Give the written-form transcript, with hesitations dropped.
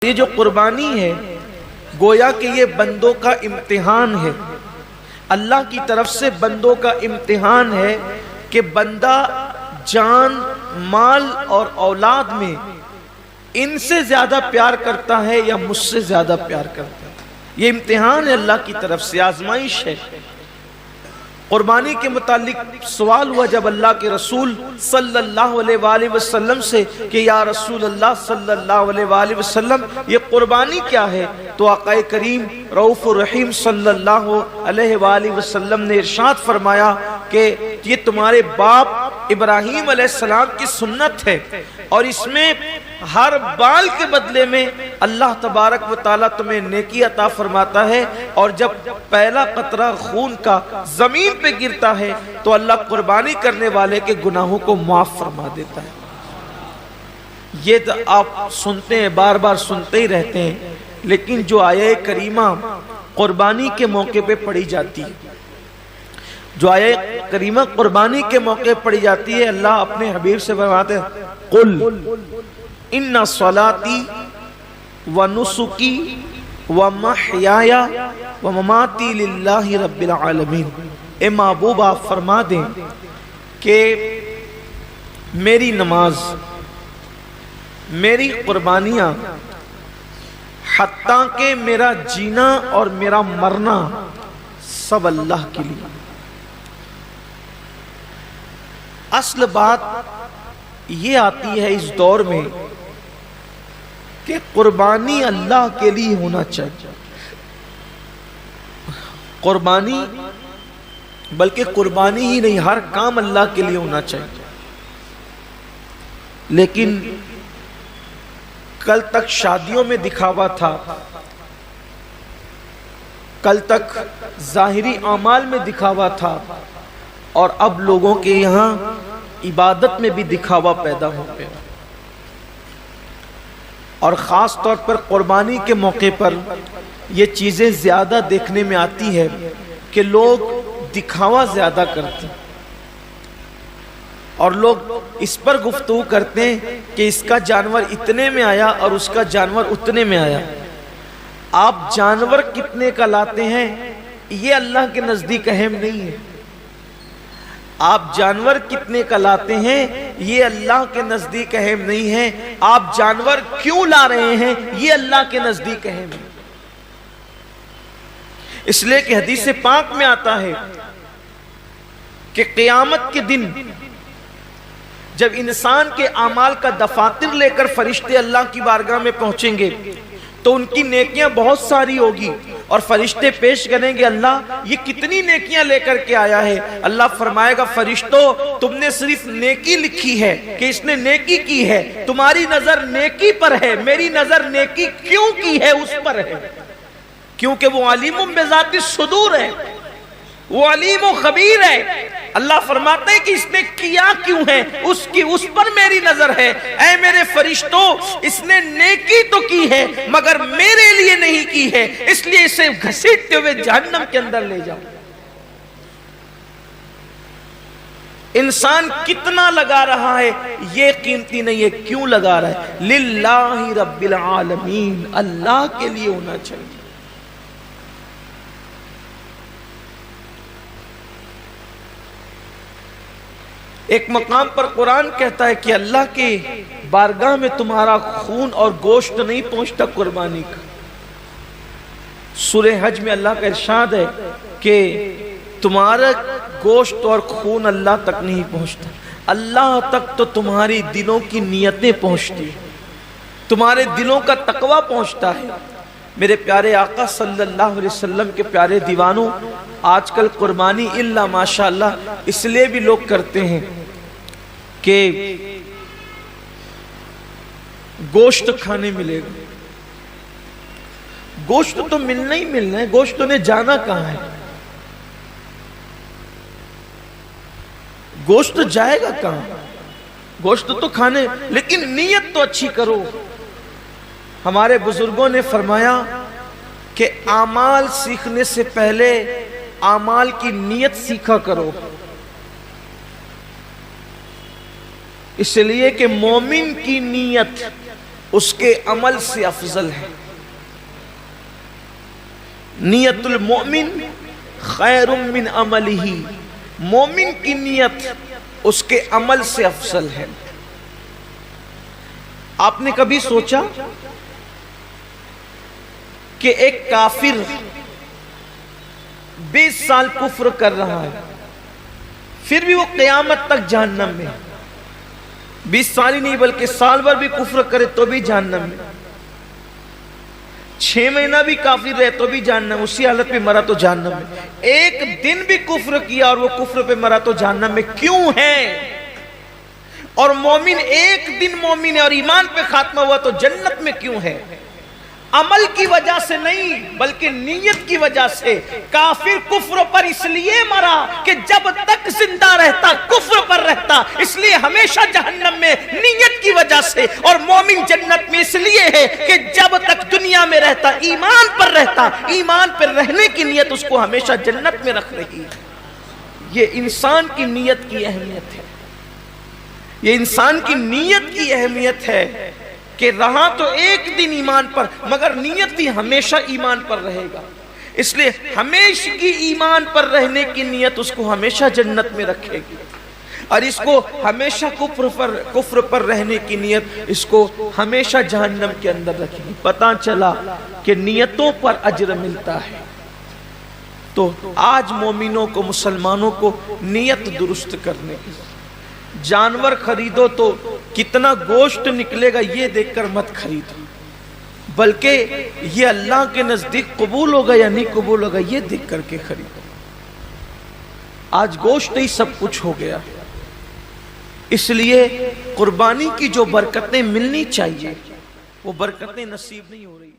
یہ جو قربانی ہے گویا کہ یہ بندوں کا امتحان ہے، اللہ کی طرف سے بندوں کا امتحان ہے کہ بندہ جان، مال اور اولاد میں ان سے زیادہ پیار کرتا ہے یا مجھ سے زیادہ پیار کرتا ہے۔ یہ امتحان ہے، اللہ کی طرف سے آزمائش ہے۔ قربانی کے متعلق سوال ہوا جب اللہ کے رسول صلی اللہ علیہ وآلہ وسلم سے کہ یا رسول اللہ صلی اللہ علیہ وآلہ وسلم یہ قربانی کیا ہے؟ تو آقا کریم رؤوف الرحیم صلی اللہ علیہ وآلہ وسلم نے ارشاد فرمایا کہ یہ تمہارے باپ ابراہیم علیہ السلام کی سنت ہے، اور اس میں ہر بال کے بدلے میں اللہ تبارک و تعالیٰ تمہیں نیکی عطا فرماتا ہے، اور جب پہلا قطرہ خون کا زمین پہ گرتا ہے تو اللہ قربانی کرنے والے کے گناہوں کو معاف فرما دیتا ہے۔ یہ تو آپ سنتے ہیں، بار بار سنتے ہی رہتے ہیں، لیکن جو آیہ کریمہ قربانی کے موقع پہ پڑھی جاتی ہے، جو آیہ کریمہ قربانی کے موقع پڑھی جاتی ہے، اللہ اپنے حبیب سے فرماتے ہیں قل ان صلاتی ونسکی ومحیای ومماتی للہ رب العالمین۔ اے محبوب آپ فرما دیں کہ میری نماز، میری قربانیاں، حتیٰ کہ میرا جینا اور میرا مرنا سب اللہ کے لیے۔ اصل بات یہ آتی ہے اس دور میں کہ قربانی اللہ کے لیے ہونا چاہیے، قربانی بلکہ قربانی ہی نہیں، ہر کام اللہ کے لیے ہونا چاہیے۔ لیکن کل تک شادیوں میں دکھاوا تھا، کل تک ظاہری اعمال میں دکھاوا تھا، اور اب لوگوں کے یہاں عبادت میں بھی دکھاوا پیدا ہو گیا، اور خاص طور پر قربانی کے موقع پر یہ چیزیں زیادہ دیکھنے میں آتی ہے کہ لوگ دکھاوا زیادہ کرتے ہیں، اور لوگ اس پر گفتگو کرتے ہیں کہ اس کا جانور اتنے میں آیا اور اس کا جانور اتنے میں آیا۔ آپ جانور کتنے کا لاتے ہیں یہ اللہ کے نزدیک اہم نہیں ہے، آپ جانور کتنے کا لاتے ہیں یہ اللہ کے نزدیک اہم نہیں ہے، آپ جانور کیوں لا رہے ہیں یہ اللہ کے نزدیک اہم ہے۔ اس لیے کہ حدیث پاک میں آتا ہے کہ قیامت کے دن جب انسان کے اعمال کا دفاتر لے کر فرشتے اللہ کی بارگاہ میں پہنچیں گے تو ان کی نیکیاں بہت ساری ہوگی، اور فرشتے پیش کریں گے اللہ یہ کتنی نیکیاں لے کر کے آیا ہے؟ اللہ فرمائے گا فرشتوں تم نے صرف نیکی لکھی ہے کہ اس نے نیکی کی ہے، تمہاری نظر نیکی پر ہے، میری نظر نیکی کیوں کی ہے اس پر ہے، کیونکہ وہ علیم بذات الصدور ہے، وہ علیم و خبیر ہے۔ اللہ فرماتے ہیں کہ اس نے کیا کیوں ہے، اس پر میری نظر ہے۔ اے میرے فرشتوں اس نے نیکی تو کی ہے مگر میرے لیے نہیں کی ہے، اس لیے اسے گھسیٹتے ہوئے جہنم کے اندر لے جاؤ۔ انسان کتنا لگا رہا ہے یہ قیمتی نہیں ہے، کیوں لگا رہا ہے؟ للہ رب العالمین، اللہ کے لیے ہونا چاہیے۔ ایک مقام پر قرآن کہتا ہے کہ اللہ کے بارگاہ میں تمہارا خون اور گوشت نہیں پہنچتا قربانی کا۔ سورہ حج میں اللہ کا ارشاد ہے کہ تمہارا گوشت اور خون اللہ تک نہیں پہنچتا، اللہ تک تو تمہاری دلوں کی نیتیں پہنچتی ہیں، تمہارے دلوں کا تقوی پہنچتا ہے۔ میرے پیارے آقا صلی اللہ علیہ وسلم کے پیارے دیوانوں، آج کل قربانی الا ماشاءاللہ اس لیے بھی لوگ کرتے ہیں کہ گوشت کھانے ملے گا۔ گوشت تو ملنا ہی ملنا ہے، گوشت نے جانا کہاں ہے؟ گوشت جائے گا کہاں؟ گوشت تو کھانے، لیکن نیت تو اچھی کرو۔ ہمارے بزرگوں نے فرمایا کہ اعمال سیکھنے سے پہلے اعمال کی نیت سیکھا کرو، اس لیے کہ مومن کی نیت اس کے عمل سے افضل ہے۔ نیت المؤمن خیر من عملہ، مومن کی نیت اس کے عمل سے افضل ہے۔ آپ نے کبھی سوچا کہ ایک کافر 20 سال کفر کر رہا ہے، پھر بھی وہ قیامت تک جہنم میں، 20 سال ہی نہیں بلکہ سال بھر بھی کفر کرے تو بھی جہنم میں، 6 مہینہ بھی کافر رہے تو بھی جہنم، اسی حالت پہ مرا تو جہنم میں، ایک دن بھی کفر کیا اور وہ کفر پہ مرا تو جہنم میں کیوں ہے؟ اور مومن ایک دن مومن ہے اور ایمان پہ خاتمہ ہوا تو جنت میں کیوں ہے؟ عمل کی وجہ سے نہیں بلکہ نیت کی وجہ سے۔ کافر کفر پر اس لیے مرا کہ جب تک زندہ رہتا کفر پر رہتا، اس لیے ہمیشہ جہنم میں نیت کی وجہ سے، اور مومن جنت میں اس لیے ہے کہ جب تک دنیا میں رہتا ایمان پر رہتا، ایمان پر رہنے کی نیت اس کو ہمیشہ جنت میں رکھ رہی ہے۔ یہ انسان کی نیت کی اہمیت ہے، یہ انسان کی نیت کی اہمیت ہے کہ رہا تو ایک دن ایمان پر مگر نیت بھی ہمیشہ ایمان پر رہے گا، اس لیے ہمیشہ کی ایمان پر رہنے کی نیت اس کو ہمیشہ جنت میں رکھے گی، اور اس کو ہمیشہ کفر پر رہنے کی نیت اس کو ہمیشہ جہنم کے اندر رکھے گی۔ پتہ چلا کہ نیتوں پر اجر ملتا ہے۔ تو آج مومنوں کو، مسلمانوں کو نیت درست کرنے کی، جانور خریدو تو کتنا گوشت نکلے گا یہ دیکھ کر مت خریدو، بلکہ یہ اللہ کے نزدیک قبول ہوگا یا نہیں قبول ہوگا یہ دیکھ کر کے خریدو۔ آج گوشت ہی سب کچھ ہو گیا، اس لیے قربانی کی جو برکتیں ملنی چاہیے وہ برکتیں نصیب نہیں ہو رہی۔